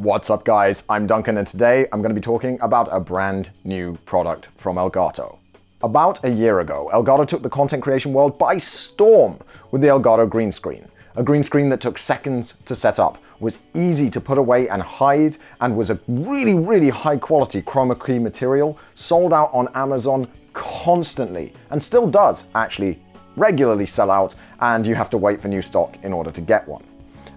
What's up guys, I'm Duncan and today I'm going to be talking about a brand new product from Elgato. About a year ago, Elgato took the content creation world by storm with the Elgato Green Screen. A green screen that took seconds to set up, was easy to put away and hide, and was a really high quality chroma key material, sold out on Amazon constantly, and still does actually regularly sell out, and you have to wait for new stock in order to get one.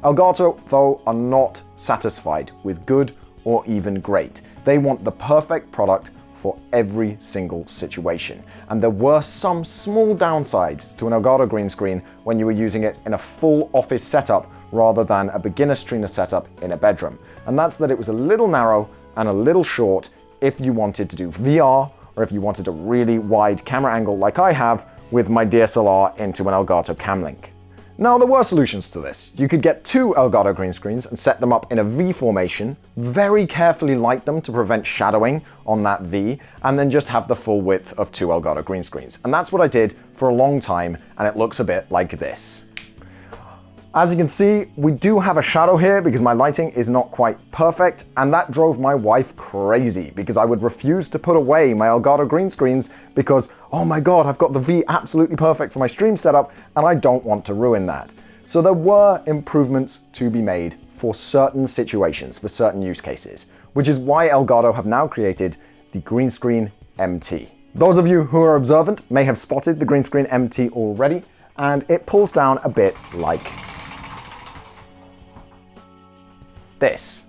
Elgato, though, are not satisfied with good or even great. They want the perfect product for every single situation. And there were some small downsides to an Elgato green screen when you were using it in a full office setup rather than a beginner streamer setup in a bedroom. And that's that it was a little narrow and a little short if you wanted to do VR or if you wanted a really wide camera angle like I have with my DSLR into an Elgato Camlink. Now, there were solutions to this. You could get two Elgato green screens and set them up in a V formation, very carefully light them to prevent shadowing on that V, and then just have the full width of two Elgato green screens. And that's what I did for a long time, and it looks a bit like this. As you can see, we do have a shadow here because my lighting is not quite perfect, and that drove my wife crazy because I would refuse to put away my Elgato green screens because, oh my god, I've got the V absolutely perfect for my stream setup and I don't want to ruin that. So there were improvements to be made for certain situations, for certain use cases, which is why Elgato have now created the GreenScreen MT. Those of you who are observant may have spotted the GreenScreen MT already, and it pulls down a bit like this.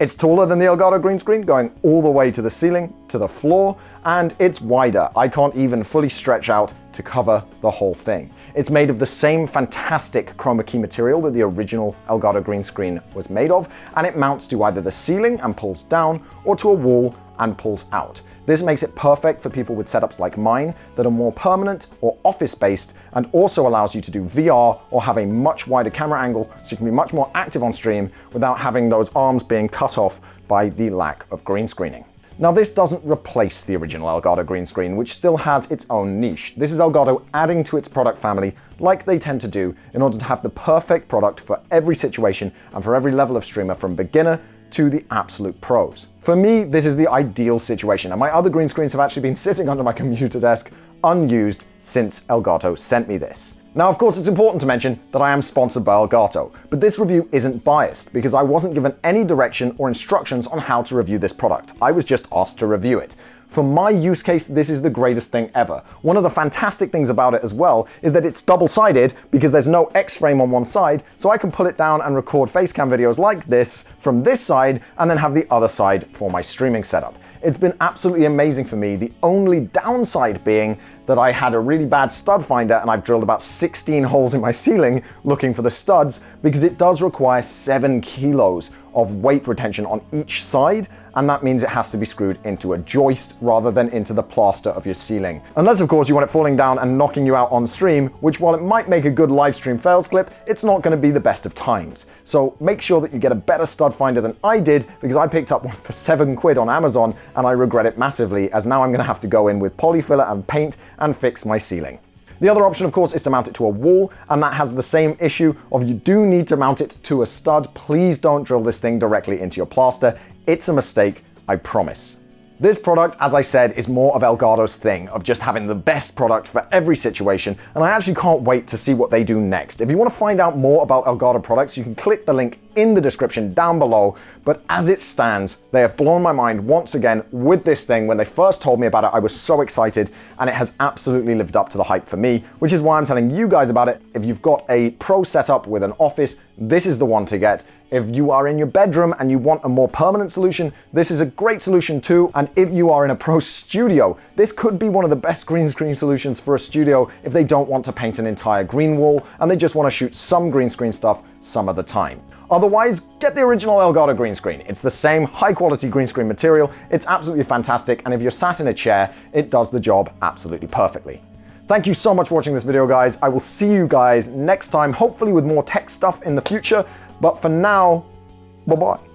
It's taller than the Elgato green screen, going all the way to the ceiling, to the floor, and it's wider. I can't even fully stretch out to cover the whole thing. It's made of the same fantastic chroma key material that the original Elgato green screen was made of, and it mounts to either the ceiling and pulls down, or to a wall and pulls out. This makes it perfect for people with setups like mine that are more permanent or office-based, and also allows you to do VR or have a much wider camera angle so you can be much more active on stream without having those arms being cut off by the lack of green screening. Now, this doesn't replace the original Elgato green screen, which still has its own niche. This is Elgato adding to its product family like they tend to do in order to have the perfect product for every situation and for every level of streamer, from beginner to the absolute pros. For me, this is the ideal situation, and my other green screens have actually been sitting under my computer desk unused since Elgato sent me this. Now, of course, it's important to mention that I am sponsored by Elgato, but this review isn't biased because I wasn't given any direction or instructions on how to review this product. I was just asked to review it. For my use case, this is the greatest thing ever. One of the fantastic things about it as well is that it's double-sided because there's no X-frame on one side, so I can pull it down and record facecam videos like this from this side and then have the other side for my streaming setup. It's been absolutely amazing for me, the only downside being that I had a really bad stud finder and I've drilled about 16 holes in my ceiling looking for the studs because it does require 7 kilos of weight retention on each side, and that means it has to be screwed into a joist rather than into the plaster of your ceiling. Unless, of course, you want it falling down and knocking you out on stream, which, while it might make a good live stream fails clip, it's not going to be the best of times. So make sure that you get a better stud finder than I did, because I picked up one for £7 on Amazon and I regret it massively, as now I'm going to have to go in with polyfiller and paint and fix my ceiling. The other option, of course, is to mount it to a wall, and that has the same issue of you do need to mount it to a stud. Please don't drill this thing directly into your plaster. It's a mistake, I promise. This product, as I said, is more of Elgato's thing, of just having the best product for every situation, and I actually can't wait to see what they do next. If you want to find out more about Elgato products, you can click the link in the description down below, but as it stands, they have blown my mind once again with this thing. When they first told me about it, I was so excited, and it has absolutely lived up to the hype for me, which is why I'm telling you guys about it. If you've got a pro setup with an office, this is the one to get. If you are in your bedroom and you want a more permanent solution, this is a great solution too. And if you are in a pro studio, this could be one of the best green screen solutions for a studio if they don't want to paint an entire green wall and they just want to shoot some green screen stuff some of the time. Otherwise, get the original Elgato green screen. It's the same high quality green screen material. It's absolutely fantastic. And if you're sat in a chair, it does the job absolutely perfectly. Thank you so much for watching this video, guys. I will see you guys next time, hopefully with more tech stuff in the future. But for now, bye-bye.